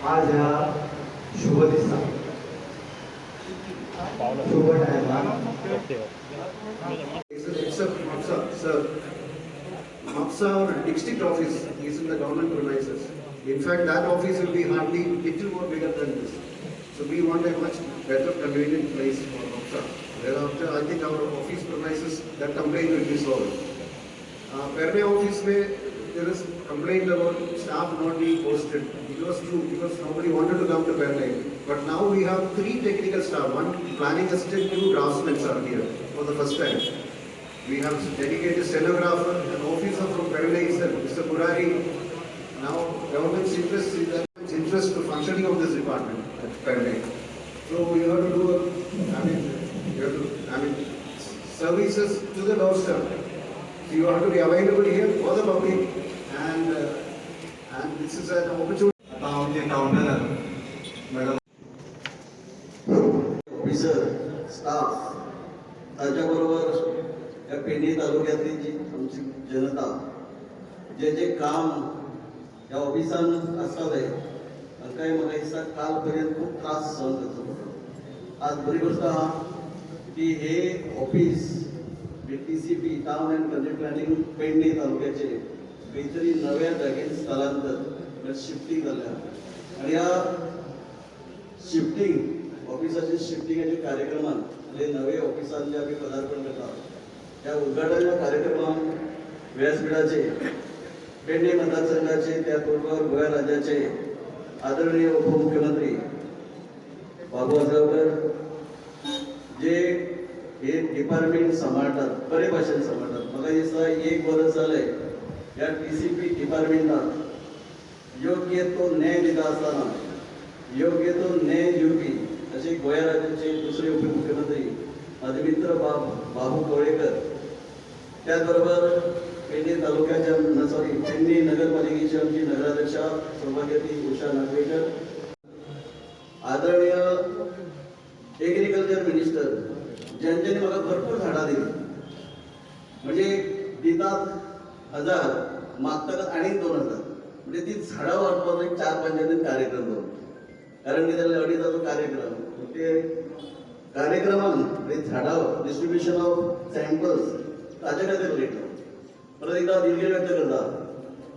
आज ह्या शुभ दिसा शुभ टायमार MAPSA district office is in the government premises. In fact, that office will be hardly little more bigger than this. So we want a much better convenient place for MAPSA. Thereafter, I think our office premises, that complaint will be solved. Perne office में there is complaint about staff not being posted. It was true because nobody wanted to come to Perne. But now we have 3 technical staff, 1 planning assistant, 2 draftsmen are here for the first time. We have dedicated stenographer, an officer from Perne itself, Mr. Murari. Now government's interest to functioning of this department at Perne. So we have to do services to the doorstep. So you have to be available here for the public, and this is an opportunity. Officer staff त्याच्याबरोबर या पेढी तालुक्यातली जी आमची जनता जे जे काम या ऑफिसान असतात आहे काही मला हिस्सा कालपर्यंत खूप त्रास सहन करतो. आज बरी गोष्ट हा की हे office TCP town and country planning Pedne तालुक्याचे काहीतरी नव्या जागेत स्थलांतर शिफ्टिंग झाल्या आणि या शिफ्टिंग ऑफिसाचे शिफ्टिंगाचे कार्यक्रमान नवे ऑफिसांचे आम्ही पदार्पण करतात. त्या उद्घाटनाच्या कार्यक्रमात व्यासपीठाचे पेडणे मतदारसंघाचे त्याचबरोबर गोवा राज्याचे आदरणीय उपमुख्यमंत्री बाबू आजगावकर जे हे डिपार्टमेंट सांभाळतात, बरे भाषेन सांभाळतात. मला दिसता 1 वर्ष झालंय या TCP डिपार्टमेंटात योग्य तो न्याय दिला असताना योग्य तो न्याय दिवपी असे गोवा राज्याचे दुसरे उपमुख्यमंत्री माझे मित्र बाबू कवळेकर, त्याचबरोबर पेडणे तालुक्याच्या पेडणे नगरपालिकेची आमची नगराध्यक्षा सौभाग्यवती उषा नागवेकर, आदरणीय एग्रीकल्चर मिनिस्टर ज्यांच्याने मला भरपूर झाडा दिली, म्हणजे दितात 1000 मागतात आणि 2000, म्हणजे ती झाडं वाटपाचा एक 4-5 कार्यक्रम होतो. कारण की त्याला अडीचा जो कार्यक्रम ते कार्यक्रमात झाडावर डिस्ट्रीब्युशन ऑफ सॅम्पल्स ताज्या खातीर उलयता, परत एकदा दिलगिरी व्यक्त करता.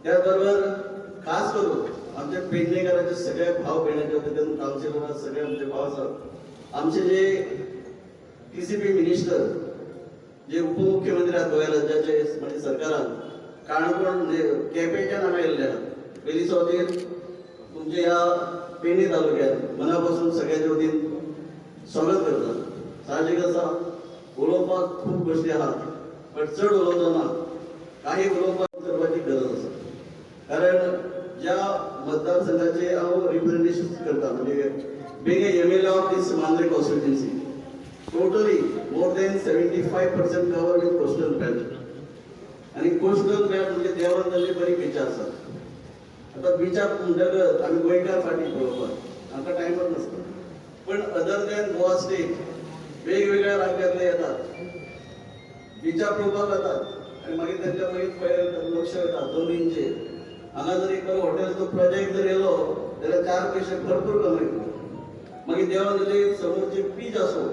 त्याचबरोबर खास करून आमच्या पेडणेकरांचे सगळे भाव भयणाच्या वतीन काउन्सिलर सगळे आमचे भाव आसात. आमचे जे TCP मिनिस्टर जे उपमुख्यमंत्री आहेत गोवा राज्याचे म्हणजे सरकारान काणकोण केपेंच्या नावे येयल्ले पयली वतीन तुमचे ह्या पेडणे तालुक्यात मनापासून सगळ्याच्या वतीन स्वागत करता. साहजिक आसा उलोवपाक खूप गोष्टी आहात, पण चड उलोवतना काही उलोवपाक करपाची गरज आसा. कारण ज्या मतदारसंघाचे हांव रिप्रेझेंटेशन करता म्हणजे being a MLA of this Mandre constituency, totally more than 75% cover with coastal belt. आणि कोस्टल बॅट म्हणजे देवान जाल्ली बरी बिचां आसात. आता बिचाक म्हणटकच आमी गोंयकार फाटी पळोवपाक आमकां टायमच नासता, पण अदर स्टेज वेगवेगळ्या राज्यांतले येतात, बिचा पळोवपाक येतात आनी मागीर तेंच्या मागीर पळय लक्ष येता दोनींचे. हांगा जर एक हॉटेलचो प्रोजेक्ट जर येयलो जाल्यार 4 पयशे भरपूर कमयता. मागीर देवान दिल्ली समोरची पीच असो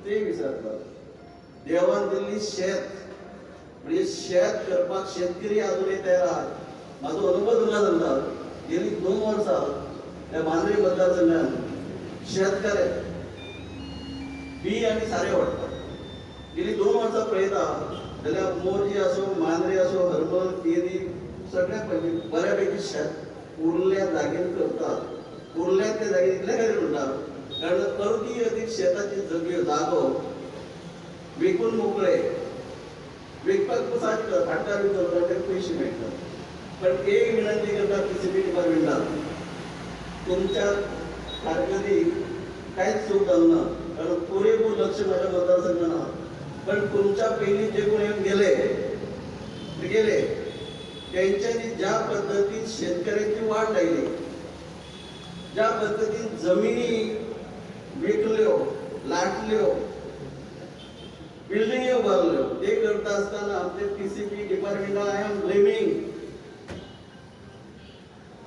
ते विचारतात. देवान दिल्ली शेत म्हणजे शेत करपाक शेतकरी अजूनही तयार आहात. माझो अनुभव तुमकां सांगता. गेली 2 वर्सां त्या मांद्रे मतदारसंघात शेतकरे बी आनी सारें वाडटात. गेली 2 वर्सां पळयता जाल्यार मोरजी असो, मांद्रे असो, हरमल, केरी सगळ्या बऱ्यापैकी शेत उरल्या जागेर करतात. उरल्या त्या जागेर इतले खातीर म्हणटा कारण परती अदीक शेताची जागो विकून मोकळे विकपाक हाडटा विकतात ते पयशे मेळटात. पण एक विनंती करता PCB डिपार्टमेंटाक, तुमच्या कारकिर्दीक कांयच चूक जावना कारण पुरेपूर लक्ष माझ्या मतदारसंघात आहा. पण तुमच्या पयलीं जे कोण येवन गेले त्यांच्यानी ज्या पद्धतीन शेतकऱ्यांची वाट लायली, ज्या पद्धतीन जमिनी विकल्यो, लाटल्यो, बिल्डिंगी उबारल्यो, ते करता आसतना आमचे PCB डिपार्टमेंटाक आय एम ब्लेमिंग.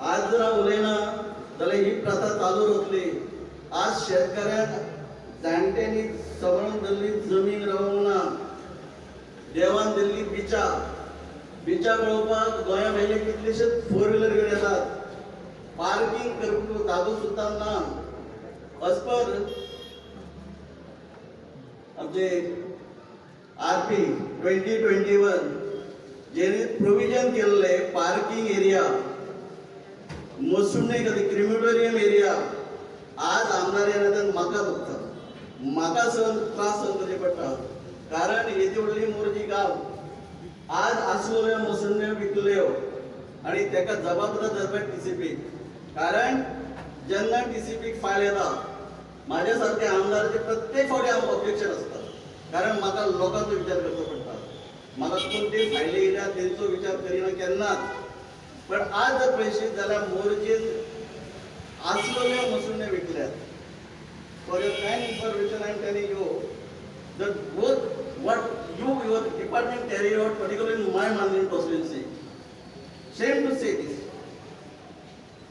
आज जर हांव उलयना जाल्यार ही प्रथा चालू उरतली. आज शेतकऱ्यांक जाणट्यांनी सांबाळून धरली जमीन रावूंक ना. देवान दिल्ली बिचा पळोवपाक गोंया भायले कितलेशेच 4 व्हिलर घेवन येतात. पार्किंग करपाक जागो सुद्दां ना. एज पर आमचे RP 2021 जेणे प्रोविजन केल्ले पार्किंग एरिया मसुणे क्रिमिटोरियम एरिया आज आमदार येतात म्हाका बघता, म्हाका त्रास सहन करचे पडटा. कारण येदी व्हडली मोरजी गांव आज आसलोल्यो मसुण्यो विकल्यो आनी तेका जबाबदार धरपाक PCB. कारण जेन्ना PCB फायल येता माझ्या सारखे आमदाराचे प्रत्येक फावटी हांव ऑब्जेक्शन असता. कारण म्हाका लोकांचो विचार करचो पडटा. म्हाका कोणते फायले येयल्या तेंचो विचार करिना केन्नाच. पण आज जर पळयशीत जाल्यार मोरजेन आसलोल्यो मसुण्यो विकल्यात. For your kind information I am telling you that what your department carried out, particularly in my Mandre constituency. Shame to say this.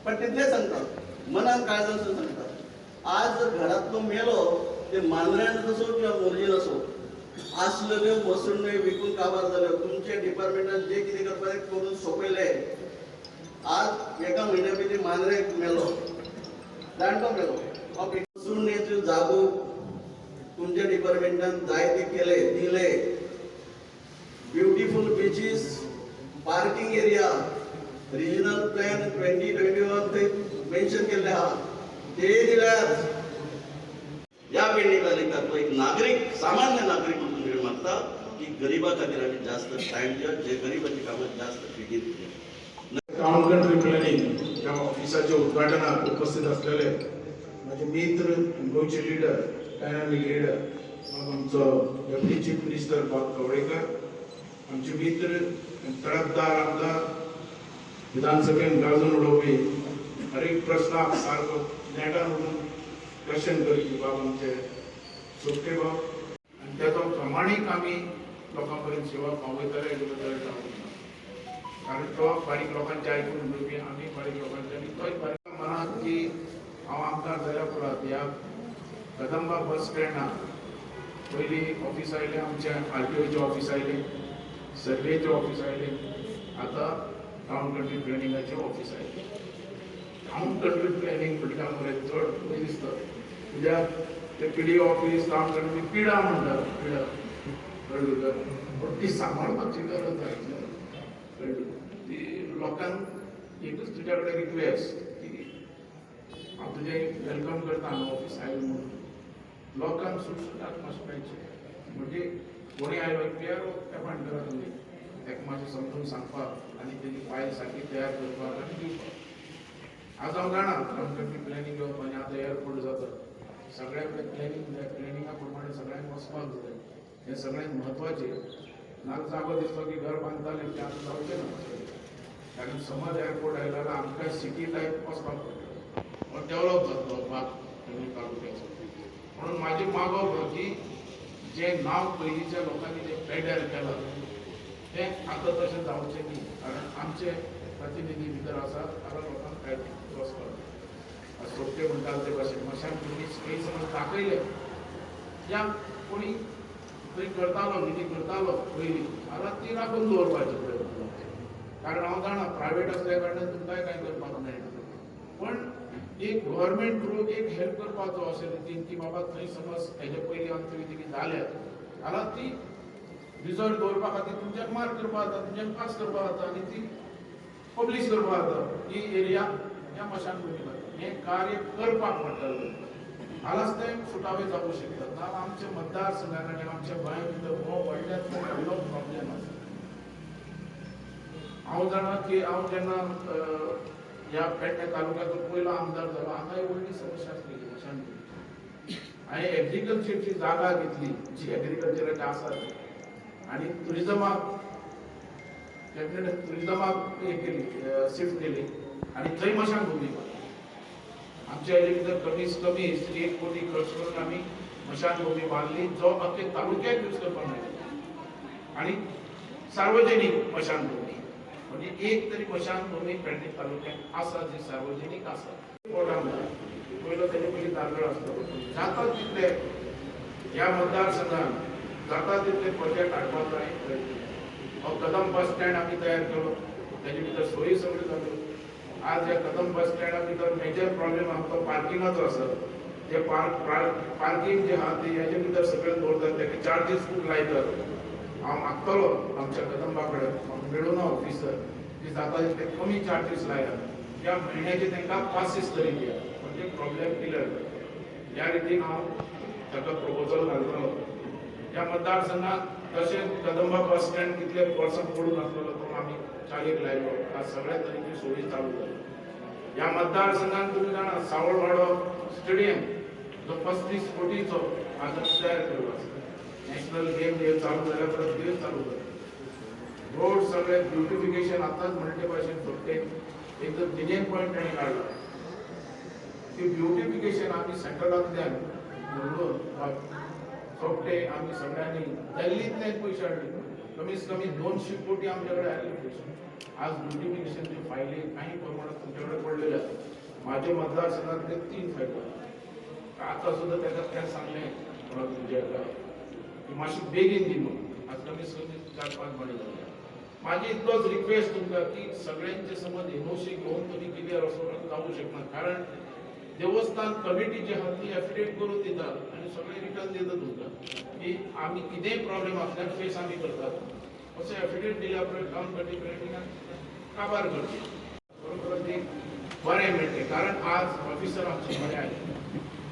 पण तितले सांगतात मनान काळजान सांगतात. आज जर घरातलो मेलो ते मांद्र्यान असो किंवा मोरजेन असो आसलेल्यो मसुण्यो विकून काबार जाल्यो. तुमच्या डिपार्टमेंटान जे कितें करपाक करून सोंपयले. आज एका म्हयन्या पयलीं मांद्रे मेलो, जाणटो मेलो. मसुण्येच्यो जागो तुमच्या डिपार्टमेंटान जायते केले दिले. Beautiful beaches, parking area, regional plan 2021 ते मेन्शन केले आहा ते दिल्यात. या पेडणेकालिकाक तो एक नागरिक, सामान्य नागरिक म्हणून वेळ मागता की गरिबा खातीर आमी जास्त टायम दिया, जे गरिबाची कामां जास्त बेगीन केली. टाउन कंट्री प्लॅनिंग ह्या ऑफिसाच्या उद्घाटनाक उपस्थित असलेले माझे मित्र, गोंयचे लीडर, डायनामिक लीडर, आमचो डेप्युटी चीफ मिनिस्टर बाब कवळेकर, आमचे मित्र तळपदार आमदार, विधानसभेन गाजून उडोवपी, हर एक प्रश्नाक सारको नेटान उडून क्वेश्चन करपी बाब आमचे सोपटे बाब, आनी तेचो प्रमाणीक आमी लोकां पर्यंत सेवा पावयतले हेजे बद्दल कारण तो बारीक लोकांचे आयकून उलोवपी, आमी बारीक लोकांचे आनी तोच बारीक मनात की हांव आमदार जाल्या उपरांत ह्या कदंबा बस स्टँडाक पयलीं ऑफिस आयलें, आमचे RTOचे ऑफिस आयलें, सर्वेचे ऑफिस आयलें, आतां टाउन कंट्री प्लॅनिंगाचे ऑफिस आयलें. टाउन कंट्री प्लॅनिंग म्हटल्यार मरे चड पळय दिसता. कित्याक ते PDO ऑफिस टाउन कंट्री पिडा म्हणटात, पिडा कळ्ळें. पूण ती सांबाळपाची गरज आसा. ती लोकांक एकूच तुज्या कडेन रिक्वेस्ट की हांव तुजें वेलकम करता हांगा ऑफिस आयलो म्हणून. लोकांक सुटसुटाक मातशें मेळचें. म्हणजे कोणी आयलो पियारो एपायंट करा तुमी, ताका मातशें समजून सांगपाक आनी तेजी फायल सारकी तयार करपाक आनी दिवपाक. आज हांव जाणा टाउन कंट्री प्लॅनिंग घेवप आनी आतां एअरपोर्ट जाता. सगळ्या कडेन प्लॅनिंगा प्रमाणे सगळ्यांक वचपाक जाय. हें सगळ्यांत म्हत्वाचें. नाक जागो दिसलो की घर बांदतालें तें आतां जावचें ना. कारण समज एअरपोर्ट आयला जाल्यार आमकां सिटी टायप वचपाक पडटा. डेवलप जातलो भाग तालुक्याचो. म्हणून माझे मागोवप की जे नाव पयलींच्या लोकांनी जे पेड्यार केलं ते आता तशें जावचें न्ही कारण आमचे प्रतिनिधी भितर आसात हांगा लोकांक काय त्रास करता सोपटे म्हणटात ते भाशेन मशान मनीस खंय समज दाखयले या कोणी खंय करतालो मिटींग करतालो पयलीं जाल्यार ती राखून दवरपाची प्रयत्न कारण हांव जाणा प्रायवेट असल्या कारणान तुमकांय कांय करपाक मेळना पण एक गव्हर्मेंट थ्रू एक हेल्प करपाचो अशे रितीन की बाबा थंय समज हेजे पयलीं अंतविधी बी जाल्यात जाल्यार ती रिजर्व दवरपा खातीर तुमच्याक मार्क करपा जाता तुमच्याक पास करपा जाता आनी ती पब्लीश करपा जाता ही एरिया ह्या मशानभुमीर हें कार्य करपाक म्हणटाले हालाच ते सुटावे जावूं शकतात नाजाल्यार आमच्या मतदारसंघान आनी आमच्या गोंया भितर हो व्हडल्यात व्हडलो प्रॉब्लेम आसा हांव जाणा की हांव जेन्ना ह्या पेडणे तालुक्याचो पयलो आमदार जालो हांगा व्हडली समस्या आसली मशानभुमी हांवें एग्रीकल्चरची जागा घेतली जी एग्रीकल्चराची आसा ती आनी ट्युरिजमाक कॅबिनेट ट्युरिजमाक हे केली शिफ्ट केली आनी थंय मशानभुमी आमच्या हेजे भितर कमीत कमी 1 कोटी खर्च करून आमी मशानभुमी बांदली जो अख्खे तालुक्याक यूज करपाक मेळटा आनी सार्वजनीक मशानभुमी म्हणजे एक तरी मशानभुमी पेडणे तालुक्यात आसा जी सार्वजनीक आसा पयलो तेजे पयलीं दारगळ आसलो जाता तितले ह्या मतदारसंघात जाता तितले प्रोजेक्ट हाडपाचो हांवें प्रयत्न केलो हो कदम बस स्टँड आमी तयार केलो तेजे भितर सोयी सगळ्यो जाल्यो आज ह्या कदम बस स्टँडा भितर मेजर प्रॉब्लेम आमचो पार्किंगाचो आसा जे पार्किंग जे आहा ते हेजे भितर सगळें दवरतात तेका चार्जीस खूब लायतात हांव मागतलो आमच्या कदंबा कडेन मेळूना ऑफिसर की जाता तितले कमी चार्जीस लायात या म्हयन्याचे तांकां पासीस तरी दियात म्हणजे प्रॉब्लेम क्लियर जाता ह्या रितीन हांव ताका प्रपोजल घालतलो ह्या मतदारसंघात तशेंच कदंबा बस स्टँड कितले वर्सां पडून आसलेलो तो आमी चालीक लायलो आज सगळ्या तरेची सोयी चालू जाली ह्या मतदारसंघात तुमी जाणा सावळवाडो स्टेडियम जो 35 कोटीचो आज तयार केल्लो आसा नॅशनल गेम हे चालू जाल्या परत दिवस चालू जाता रोड सगळे ब्युटिफिकेशन आताच म्हणटे भाशेन सोडटे एक तर डिनेन पॉयंट ताणें काडला ती ब्युटिफिकेशन आमी सेंट्रलांतल्यान म्हणून सोपटे आमी सगळ्यांनी दिल्लींतल्यान पयशे हाडले कमीत कमी 200 कोटी आमचे कडेन आयले पयशे आज ब्युटिफिकेशनचे फायली काही प्रमाणात तुमचे कडेन पडलेले आसा माझे मतदारसंघातले 3 फायली आता सुद्धा ताका काय सांगलें तुमचे की मातशी बेगीन दी म्हणून आज कमीत कमी 4-5 म्हयने जाले माझी इतलोच रिक्वेस्ट तुमकां की सगळ्यांचे समज एनओसी घेवन तुमी क्लियर असो जावूं शकना कारण देवस्थान कमिटी जी आहा ती एफिडेविट करून दितात आनी सगळे रिटर्न दितात तुमकां की आमी कितेंय प्रॉब्लेम आसल्यार फेस आमी करतात असो एफिडेविट दिल्या उपरांत टावन कमिटीन काबार करची बरोबर ती बरें मेळटलें कारण आज ऑफिसर आमचे बरे आयले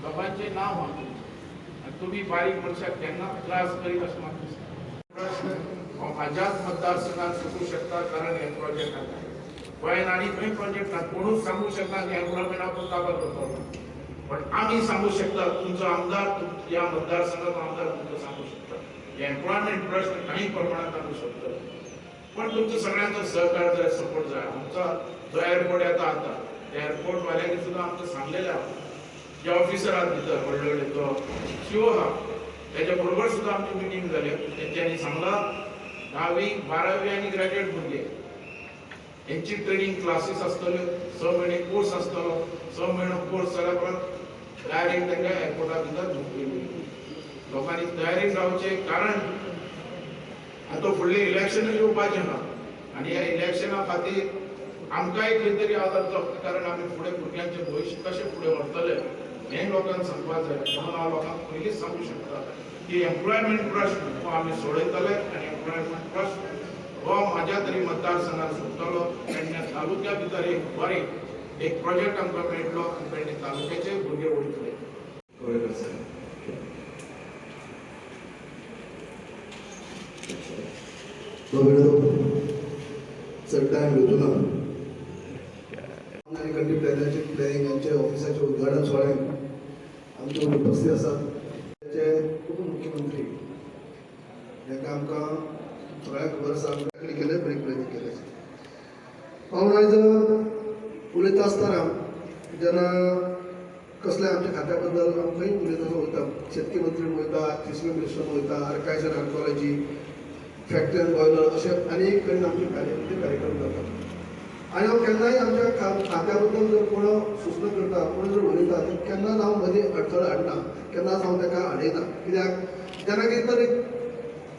लोकांचें नांव आहा आनी तुमी बारीक मनशाक केन्ना त्रास करीत अशें म्हाका दिसता प्रश्न हो म्हाज्याच मतदारसंघात सुटूं शकता कारण हे प्रोजेक्ट आसा गोंयान आनी खंय प्रोजेक्ट ना कोणूच सांगूंक शकना की एम्प्लॉयमेंट आपूण काबार करतलो पण आमी सांगूंक शकता तुमचो आमदार ह्या मतदारसंघाचो आमदार तुमकां सांगूंक शकता एम्प्लॉयमेंट प्रश्न काही प्रमाणात सांगूंक शकता पण तुमचो सगळ्यांचो सहकार जाय सपोर्ट जाय आमचो जो एअरपोर्ट येता आतां त्या एअरपोर्ट वाल्यांनी सुद्दां आमकां सांगलेलें आहा जे ऑफिसर आहात भितर व्हडले व्हडले तो सीओ आहा तेच्या बरोबर सुद्दां आमची मिटींग जाली तेंच्यांनी सांगलां 10वी 12वी आनी ग्रॅज्युएट भुरगे हेंची ट्रेनिंग क्लासीस आसतल्यो 6 म्हयने कोर्स आसतलो 6 म्हयनो कोर्स जाल्या परत डायरेक्ट तांकां एअरपोर्टा भितर ढुकली लोकांनी तयारीक रावचें कारण आतां फुडलें इलेक्शन येवपाचें आहा आनी ह्या इलेक्शना खातीर आमकांय खंय तरी आदार जावचो कारण आमी फुडें भुरग्यांचें भविश्य कशें फुडें व्हरतले हें लोकांक सांगपाक जाय म्हणून हांव लोकांक पयलींच सांगूंक शकता की एम्प्लॉयमेंट प्रश्न हो आमी सोडयतले आनी एम्प्लॉयमेंट प्रश्न हो म्हाज्या तरी मतदारसंघात सुटतलो पेडणे तालुक्या भितर एक बरें एक प्रोजेक्ट आमकां मेळटलो आनी पेडणे तालुक्याचे भुरगे वयतले गोवेकर सर सर टाइम घेतो ना कंट्री प्लॅनिंगांचे ऑफिसाचे उद्घाटन सोहळ्याक आमचे उपस्थित आसात त्याचे उपमुख्यमंत्री जाका आमकां सगळ्यांक खबर आसा आमच्याकडे केले बरें प्रयत्न केले हांव आयज उलयता आसतना जेन्ना कसल्या आमच्या खात्याबद्दल खंय उलयता वयता शेतकी मंत्री वयता कृषी मिनिस्टर वयता archives end archaeology factory end boiler असे अनेक कडेन आमचे कार्यक्रम जातात आणि हांव केन्नाय आमच्या खात्याबद्दल जर कोण सूचना करता कोण जर उलयता केन्नाच हांव मदीं अडथळो हाडना केन्नाच हांव ताका आडयना कित्याक जेन्ना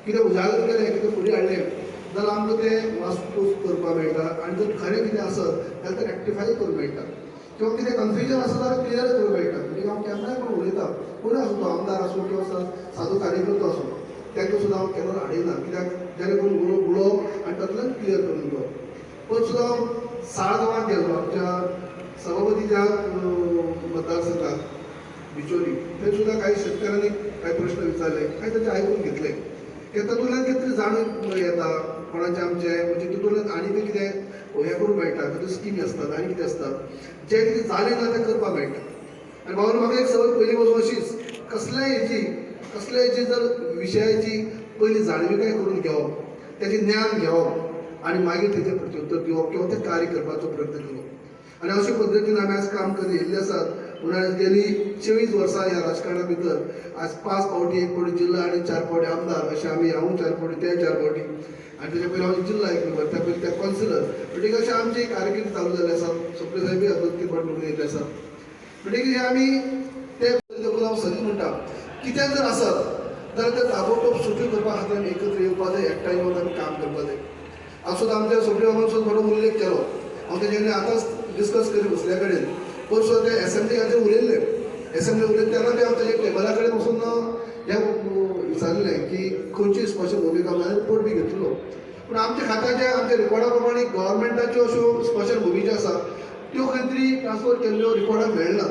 कितें उजागर केलें कितें फुडें हाडलें जाल्यार आमकां तें वासपूस करपाक मेळटा आनी जर खरें कितें आसत जाल्यार तें रेक्टिफाय करूंक मेळटा किंवा कितें कन्फ्युजन आसा जाल्यार क्लियर करूंक मेळटा म्हणजे हांव केन्नाय कोण उलयता कोणूय आसूं तो आमदार आसूं किंवा सादो कार्यकर्तो आसूं तांकां सुद्दां हांव केन्ना आडयना कित्याक जेणे करून उलोवप आनी तातूंतल्यान क्लियर करून घेवप पण सुद्दां हांव साळगांवांत गेलो आमच्या सभापतीच्या मतदारसंघात बिचोली थंय सुद्दां काही शेतकऱ्यांनी काही प्रश्न विचारले काही ताचे आयकून घेतले तातूंतल्यान कितें तरी जाणून येता कोणाचें आमचें म्हणजे तितूंतल्यान आनी कितें हें करूंक मेळटा तातूंत स्किमी आसतात आनी कितें आसतात जें कितें जालें ना तें करपाक मेळटा आनी भावन म्हाका एक संवय पयलीं पासून अशीच कसल्याय हेची जर विशयाची पयलीं जाणविकाय करून घेवप तेजें ज्ञान घेवप आनी मागीर तेजें प्रत्युत्तर दिवप किंवा तें कार्य करपाचो प्रयत्न करप आनी अशे पद्दतीन आमी आज काम करीत येयल्ले आसात म्हणून आज गेली 24 वर्सां ह्या राजकारणा भितर आज 5 फावटी 1 फावटी जिल्हा आनी 4 फावटी आमदार अशें आमी हांव 4 फावटी ते 4 फावटी आनी तेच्या पयलीं हांव जिल्हा एक नंबर त्या पयलीं त्या कौन्सिलर म्हणटकीर अशें आमची कारकीर्द चालू जाल्ली आसा सप्रे साहेबूय हातूंत निवडणूक येयल्ले आसा म्हणटकीर आमी ते हांव सदी म्हणटा कितें जर आसत जाल्यार तें ताबडतोब सुटी करपा खातीर आमी एकत्र येवपा जाय एकठांय येवन आमी काम करपा जाय हांव सुद्दां आमच्या सप्रे बाबान सुद्दां थोडो उल्लेख केलो हांव तेजे कडेन आतांच डिस्कस करी बसल्या कडेन पण सुद्दां ते एसेंब्ली हाजेर उलयल्ले एसेंब्ली उलयता तेन्ना बी हांव तेजे टेबला कडेन वचून हें विचारलें की खंयची स्पश्ट भुमिका हांवें रिपोर्ट बी घेतलो पूण आमच्या खात्याचे आमच्या रिपोर्टा प्रमाणे गव्हर्मेंटाच्यो अश्यो स्पेशल भुमी ज्यो आसा त्यो खंय तरी ट्रान्सफर केल्ल्यो रिपोर्टाक मेळना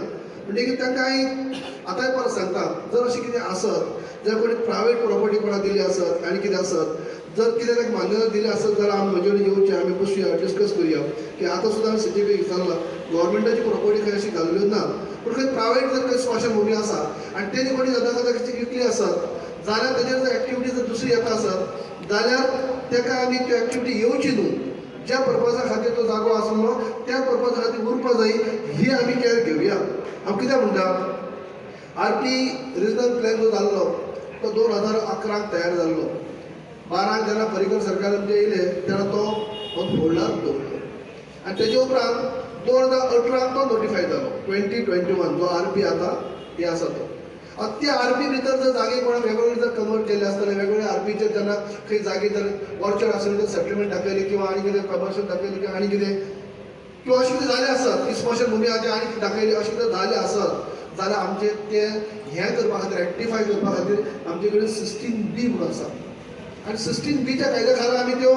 म्हणटकीर तांकां हांवें आतांय परत सांगता जर अशें कितें आसत जर कोणी प्रायवेट प्रॉपर्टी कोणाक दिली आसत आनी कितें आसत जर कितें ताका मान्यता दिली आसत जाल्यार आमी म्हजे कडेन येवचें आमी बसुया डिस्कस करुया की आतां सुद्दां आमी CJP विचारला गव्हर्मेंटाची प्रॉपर्टी खंय अशी घाल्ल्यो ना पूण खंय प्रायवेट जर खंय स्पेशल भुमी आसा आनी तेणी कोणी जाता विकली आसत जाल्यार तेजेर जर एक्टिविटी जर दुसरी येता आसत जाल्यार ताका आमी त्यो एक्टिविटी येवची न्हू ज्या पर्पजा खातीर तो जागो आसलो त्या पर्पजा खातीर उरपा जाय ही आमी केअर घेवया हांव कितें म्हणटा RP रिजनल प्लॅन जो जाल्लो तो 2011 तयार जाल्लो 12 जेन्ना पर्रीकर सरकार आमचे येयले तेन्ना तो फोल्डार दवरलो आनी तेजे उपरांत 2018 तो नोटिफाय जालो 2021 जो RP आतां हे आसा तो त्या RP भितर जर जागे कोणाक वेगवेगळे जर कन्वर्ट केले आसतले वेगवेगळे RPचे जेन्ना खंय जागे जर ऑर्चर्ड आसले तर सेटलमेंट दाखयले किंवा आनी कितें कमर्शियल दाखयले किंवा आनी कितें किंवा अशें कितें जालें आसत की स्पेशल भुमी आसा आनी दाखयली अशें कितें जालें आसत जाल्यार आमचे तें हें करपा खातीर रेक्टिफाय करपा खातीर आमचे कडेन 16B म्हणून आसा आनी 16Bच्या कायद्या खाला आमी त्यो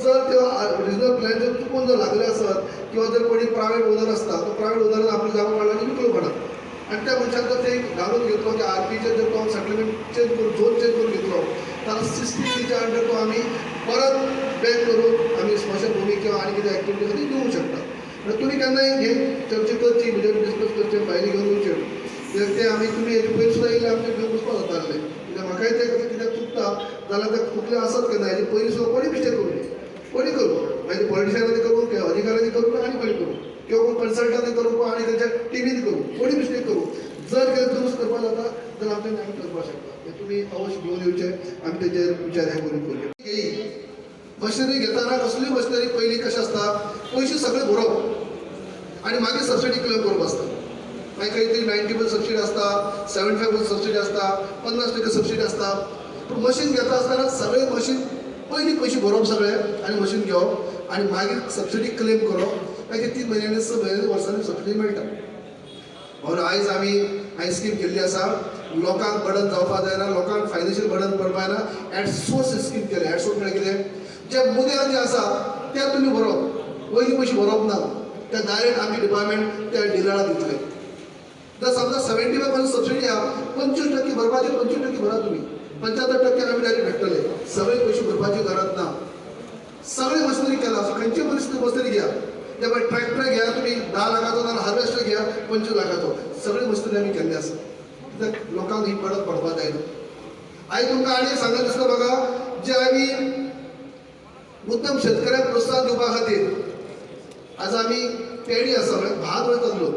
जर त्यो रिजनल प्लॅन जर चुकून जर लागले आसत किंवा जर कोणी प्रायवेट ओनर आसता तो प्रायवेट ओनरान आपली जागो काडला आनी विकलो पडत आनी त्या मनशान जर ते घालून घेतलो की RPचे जर तो सेटलमेंट चेंज करून झोन चेंज करून घेतलो जाल्यार 16Bच्या अंडर तो आमी परत बॅक करून आमी स्पेशल भुमी किंवा आनी कितें एक्टिविटी खातीर दिवंक शकता म्हणून तुमी केन्नाय हे चर्चा करची म्हणजे डिस्कस करचे फायली घेवन येवचे ते आमी तुमी हेजे पयलीं सुद्दां येयले आमचे घेवन बसपा जाता आसलें कित्याक म्हाकाय ते कित्याक चुकता जाल्यार ते चुकले आसत केन्ना हेजे पयलीं सुद्दां कोणी मिस्टेक करूं कोणी करूं मागीर पॉलिटिशियनांनी करूं किंवा अधिकाऱ्यांनी करूं आनी कोणी करूं किंवा कोण कन्सल्टंटांनी करूं आनी तेच्या टिमीन करूं कोणी मिस्टेक करूं जर कितें दुरुस्त करपा जाता जाल्यार आमच्यान आमी करपाक शकता ते तुमी अवश्य घेवन येवचे आमी तेजेर विचार हे करून करूया मशिनरी घेताना कसलीय मशिनरी पयलीं कशें आसता पयशे सगळे भरप आनी मागीर सबसिडी क्लेम करप आसता मागीर खंय तरी 90% सबसिडी आसता 75% सबसिडी आसता 50% सबसिडी आसता पूण मशीन घेता आसतना सगळे मशीन पयलीं पयशे भरप सगळे आनी मशीन घेवप आनी मागीर सबसिडी क्लेम करप मागीर 3 म्हयन्यांनी 6 म्हयन्यांनी वर्सांनी सबसिडी मेळटा म्हणून आयज आमी हांवें स्कीम केल्ली आसा लोकांक बर्डन जावपा जायना लोकांक फायनान्शियल बर्डन पडपा जायना एट सोर्स स्कीम केली एट सोर्स म्हळ्यार कितें जे मुद्यार जे आसा ते तुमी भरप वयली पयशे भरप ना ते डायरेक्ट आमी डिपार्टमेंट त्या डिलराक दितले जर समजा 75% सबसिडी आहा 25% भरपाची 25% भरा तुम्ही 75% आमी डायरेक्ट हाडटले सगळे पयशे भरपाची गरज ना सगळे मशिनरी केला खंयची मशिनरी घ्या त्या भायर ट्रॅक्टर घ्या तुम्ही 10 लाखाचो नाल्यार हार्वेस्टर घ्या 25 लाखाचो सगळे मशिनरी आमी केल्ले आसा कित्याक लोकांक ही पडत पडपा जायना आयज तुमकां आनी सांगत दिसता बघा जे आमी मुद्दम शेतकऱ्यांक प्रोत्साहन दिवपा खातीर आज आमी पेडी आसा म्हळ्यार भात रोयतात लोक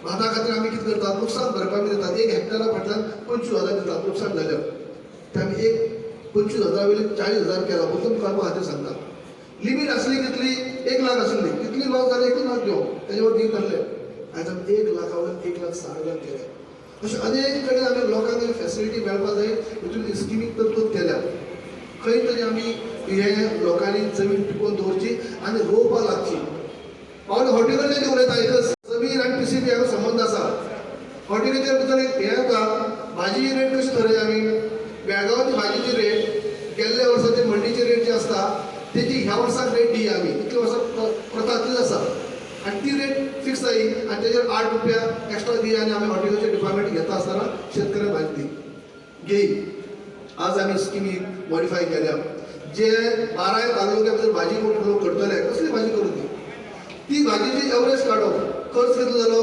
भाता खातीर आमी कितें करतात नुकसान भरपाई बी दितात 1 हेक्टरा फाटल्यान 25,000 दितात नुकसान जाल्यार ते आमी एक 25,000 वयले 40,000 केला पूण तुमकां करपा खातीर सांगता लिमीट आसली कितली 1 लाख आसली कितली लॉस जाली 1 लाख घेवं तेजे वर डील करले आयज आमी 1 लाखा वयल्यान 1,60,000 केले अशें अनेक कडेन आमी लोकांक फेसिलिटी मेळपा जाय हितून स्किमीक तरतूद केल्या खंय तरी आमी हे लोकांनी जमीन टिकोवन दवरची आनी रोवपा लागची पावले हॉर्टिकल्चर उलयता एकच जमीन आनी PCB हाका संबंद आसा हॉर्टिकल्चर भितर एक हें येता भाजी रेट कशी थरय आमी बेळगांवची भाजीची रेट गेल्ल्या वर्साची मंडीची रेट जी आसता तेजी ह्या वर्साक रेट दी आमी इतल्या वर्साक प्रथा तीच आसा आनी ती रेट फिक्स जायी आनी तेजेर 8 रुपया एक्स्ट्रा दी आनी आमी हॉर्टिकल्चर डिपार्टमेंट घेता आसतना शेतकऱ्यांक भाजी दी घेई आज आमी स्किमी मॉडिफाय केल्या जे 12 तालुक्या भितर भाजी लोक करतले कसली भाजी करून दी ती भाजीची एवरेज काडप खर्च कितलो जालो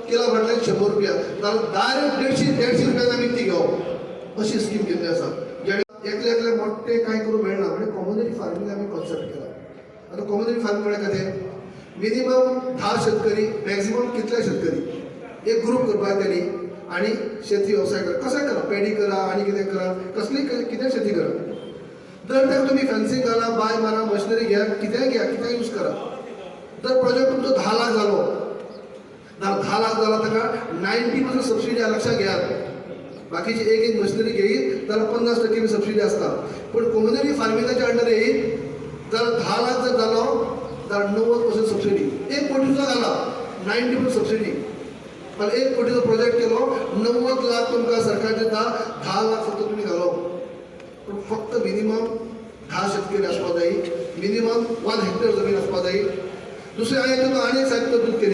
किला फाटल्यान 100 रुपया जाल्यार डायरेक्ट 150 रुपयान आमी ती घेवप अशी स्कीम केल्ली आसा जेणे एकले मोठे कांय करूं मेळना म्हणजे कॉम्युनिटी फार्मींग आमी कॉन्सेप्ट केला आतां कॉम्युनिटी फार्मींग म्हळ्यार कितें मिनिमम 10 शेतकरी मॅक्झिमम कितले शेतकरी एक ग्रूप करपाक तेणी आनी शेती वेवसाय करा कशें करा पेडी करा आनी कितें करा कसली कितें शेती करा जर तर तुमी फेन्सिंग घाला बाय मारा मशिनरी घ्या कितें यूज करा जर प्रोजेक्ट तुमचो 10 लाख जालो जाल्यार 10 लाख जाला ताका 90% सबसिडी लक्षात घ्या बाकीची एक मशिनरी घेयत जाल्यार 50% सबसिडी आसता पूण कम्युनिटी फार्मिंगाच्या अंडर येयत जाल्यार 10 लाख जर जालो जाल्यार 90% सबसिडी 1 कोटी सुद्दां घाला 90% सबसिडी पण 1 कोटीचो प्रोजेक्ट केलो 90 लाख तुमकां सरकार दिता 10 लाख फक्त तुमी घालप पूण फक्त मिनिमम 10 शेतकरी आसपा जाय मिनिमम 1 हेक्टर जमीन आसपा जाय दुसरें हांवें आनी एक सायड तरतूद केली